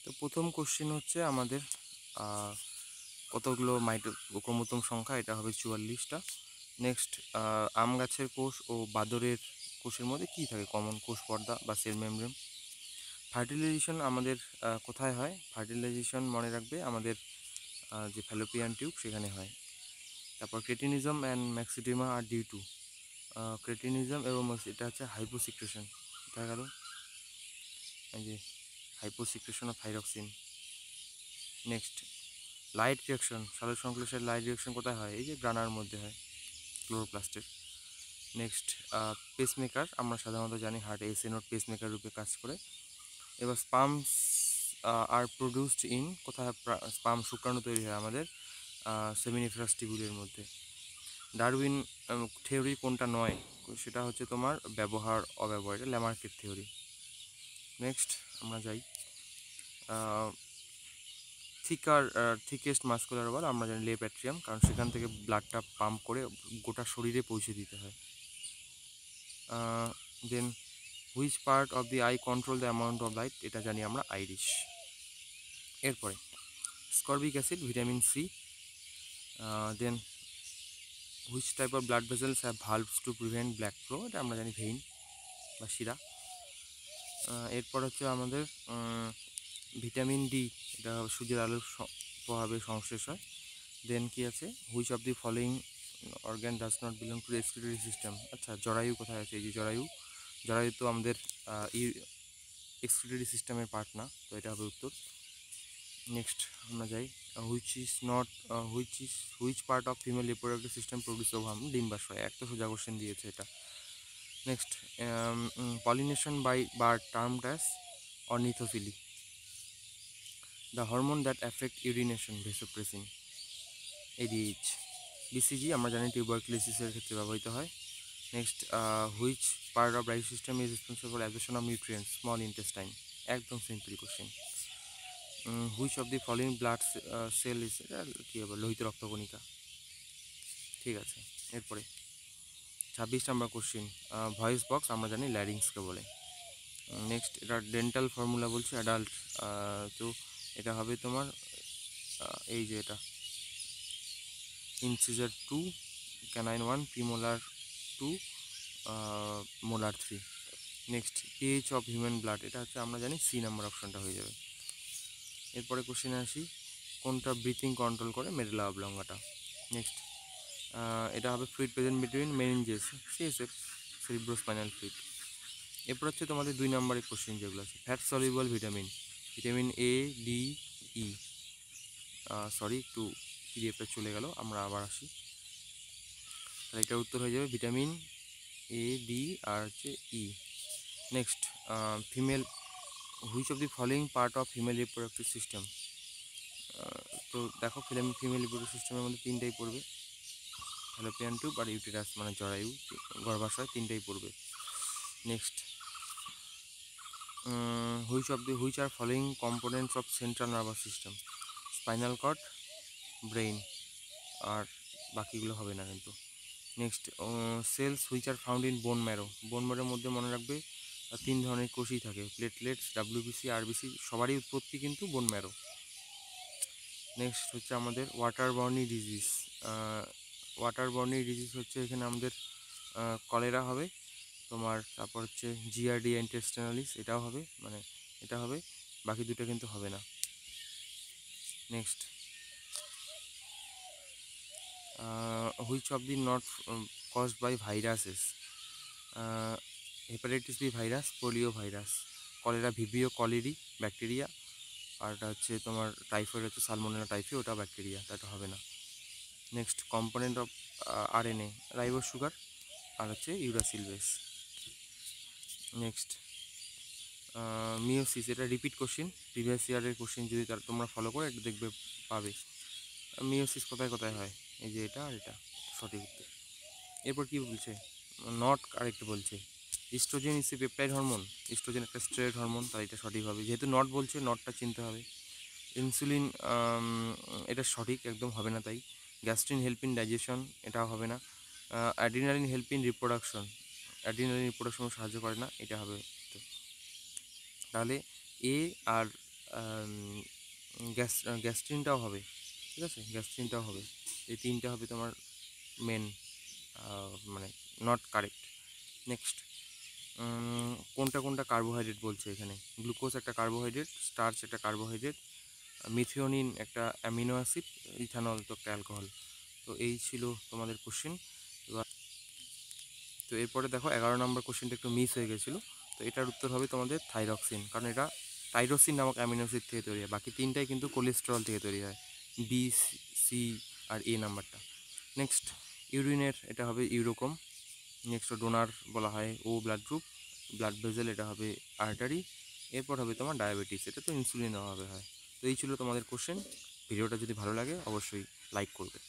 তো প্রথম কোশ্চেন হচ্ছে আমাদের কতগুলো ক্রোমোসোম সংখ্যা, এটা হবে 44টা। নেক্সট, আম গাছের কোষ ও বাদরের কোষের মধ্যে কী থাকে কমন? কোষ পর্দা বা সেল মেমব্রেন। ফার্টিলাইজেশন আমাদের কোথায় হয়? ফার্টিলাইজেশন মনে রাখবে আমাদের যে ফ্যালোপিয়ান টিউব সেখানে হয়। তারপর ক্রেটিনিজম অ্যান্ড ম্যাক্সিডিমা আর ডিউ টু ক্রেটিনিজম এবং এটা হচ্ছে হাইপোসিক্রেশন। কোথায় গেল? এই যে hyposecretion of thyroxine. Next, light reaction, সালোকসংশ্লেষের লাইট রিয়াকশন কোথায় হয়? এই যে গ্রানার মধ্যে হয়, ক্লোরোপ্লাস্টের। নেক্সট, পেসমেকার আমরা সাধারণত জানি হার্ট এসএ নোট পেসমেকার রূপে কাজ করে। এবার স্পামস আর প্রডিউসড ইন কোথায়? স্পাম শুক্রাণু তৈরি হয় আমাদের সেমিনিফেরাস টিবিউলের মধ্যে। ডারউইন থিওরি কোনটা নয়? সেটা হচ্ছে তোমার ব্যবহার অব্যবহার, এটা ল্যামার্কের থিওরি। নেক্সট আমরা যাই থিকেস্ট মাস্কুলার ওয়াল, আমরা জানি লেপ অ্যাট্রিয়াম, কারণ সেখান থেকে ব্লাডটা পাম্প করে গোটা শরীরে পৌঁছে দিতে হয়। Then which part of the eye control the amount of light? এটা জানি আমরা আইরিশ। এরপরে ascorbic acid, vitamin C. Then which type of blood vessels have valves to prevent backflow? এটা আমরা জানি ভেইন বা শিরা। এরপর হচ্ছে আমাদের ভিটামিন ডি, এটা সূর্যের আলোর প্রভাবে সংশ্লেষ হয়। দেন কি আছে? Which of the following organ does not belong to excretory system? আচ্ছা, জরায়ু কোথায় আছে? এই যে জরায়ু, জরায়ু তো আমাদের এক্সক্রিটরি সিস্টেমের পার্ট না, তো এটা হবে উত্তর। নেক্সট আমরা যাই, which part of female reproductive system produce ovum? ডিম্বাশয়। এক তো সোজা কোশ্চেন দিয়েছে এটা। Next, pollination by bird termed as ornithophily. The hormone that affect urination? Vasopressin. ADH. BCG আমরা জানি টিউবারকুলোসিসের ক্ষেত্রে ব্যবহৃত হয়। Next, which part of digestive system is responsible for absorption of nutrients? Small intestine. একদম simple question. Which of the following blood cell is? এটা কী হবে? লোহিত রক্তকণিকা। ঠিক আছে, এরপরে 26 নম্বর কোশ্চেন, ভয়েস বক্স আমরা জানি ল্যারিংসকে বলে। নেক্সট, এটা ডেন্টাল ফর্মুলা বলছে অ্যাডাল্ট, তো এটা হবে তোমার এই যে এটা incisor 2, canine 1, premolar 2, molar 3। Next, pH of human blood, এটা হচ্ছে আমরা জানি সি নাম্বার অপশনটা হয়ে যাবে। এরপরে কোশ্চেনে আসি, কোনটা ব্রিথিং কন্ট্রোল করে? মেডুলা অবলঙ্গাটা। নেক্সট, এটা হবে fluid present between meninges, CSF, cerebrospinal fluid. এরপর হচ্ছে তোমাদের 2 নম্বরের কোশ্চেন যেগুলো আছে, fat soluble vitamin, vitamin A, D, E. Sorry, একটু পিডিএফটা চলে গেল, আমরা আবার আসি। তাহলে এটার উত্তর হয়ে যাবে ভিটামিন এ, ডি আর হচ্ছে E. Next, female, which of the following part of female reproductive system? তো দেখো, ফিমেল রিপ্রোডাক্টিভ সিস্টেমের মধ্যে তিনটাই পড়বে, ফ্যালোপিয়ান টিউব আর ইউটেরাস মানে জরায়ু, গর্ভাশয়, তিনটাই পড়বে। Next, which are following components of central nervous system? Spinal cord, brain, আর বাকিগুলো হবে না কিন্তু। Next, cells which are found in bone marrow? Bone ম্যারোর মধ্যে মনে রাখবে 3 ধরনের কোষই থাকে, প্লেটলেটস, ডাব্লিউবিসি, আরবিসি, সবারই উৎপত্তি কিন্তু বোন ম্যারো। নেক্সট হচ্ছে আমাদের ওয়াটারবর্নি ডিজিজ। ওয়াটারবর্নি ডিজিজ হচ্ছে এখানে আমাদের কলেরা হবে তোমার, তারপর হচ্ছে জিআরডি ইন্টেস্টিনালিস, এটাও হবে, মানে এটা হবে, বাকি দুটো কিন্তু হবে না। Next, which of the not caused by viruses? Hepatitis B virus, polio virus, cholera ভিভিও কলেরি ব্যাকটেরিয়া, আর এটা হচ্ছে তোমার টাইফয়েড হচ্ছে সালমোনেলা টাইফি, ওটা ব্যাকটেরিয়া, এটা হবে না। Next, component of RNA, ribose sugar আর হচ্ছে ইউরাসিল বেস। নেক্সট, মিওসিস, এটা রিপিট কোশ্চেন, প্রিভিয়াস ইয়ারের কোশ্চেন যদি তোমরা ফলো করে এটা দেখবে পাবে। মিওসিস কোথায় কোথায় হয়? এই যে এটা আর এটা, সঠিক উত্তর। এরপর কি বলছে? নট আরেকটু বলছে, ইস্ট্রোজেন ইস এ পেপটাইড হরমোন। ইস্ট্রোজেন একটা স্টেরয়েড হরমোন, তাই এটা সঠিক হবে, যেহেতু নট বলছে নটটা চিনতে হবে। ইনসুলিন, এটা সঠিক একদম হবে না, তাই। গ্যাস্ট্রিন হেল্প ইন ডাইজেশন, এটাও হবে না। Adrenaline help in reproduction, adrenaline রিপ্রোডাকশনে সাহায্য করে না, এটা হবে তো। তাহলে এ আর গ্যাস্ট্রিনটাও হবে, ঠিক আছে, গ্যাস্ট্রিনটাও হবে। এই তিনটা হবে তোমার মেন, মানে নট কারেক্ট। নেক্সট, কোনটা কোনটা কার্বোহাইড্রেট বলছে এখানে। গ্লুকোজ একটা কার্বোহাইড্রেট, স্টার্চ একটা কার্বোহাইড্রেট, মিথিওনিন একটা অ্যামিনো অ্যাসিড, ইথানল তো একটা অ্যালকোহল। তো এই ছিল তোমাদের কোশ্চেন। এবার তো এরপরে দেখো 11 নম্বর কোশ্চেনটা একটু মিস হয়ে গেছিলো। তো এটার উত্তর হবে তোমাদের থাইরক্সিন, কারণ এটা টাইরোসিন নামক অ্যামিনো অ্যাসিড থেকে তৈরি হয়। বাকি তিনটাই কিন্তু কোলেস্টেরল থেকে তৈরি হয়, বি, সি আর এ নাম্বারটা। নেক্সট, ইউরিনের এটা হবে ইউরোকম। নেক্সট, ডোনার বলা হয় ও ব্লাড গ্রুপ, ব্লাড ভেসেল এটা হবে আর্টারি। এরপর হবে তোমার ডায়াবেটিস, এটা তো ইনসুলিন অভাবে হয়। তো এই ছিল তোমাদের কোশ্চেন। ভিডিওটা যদি ভালো লাগে অবশ্যই লাইক করবে।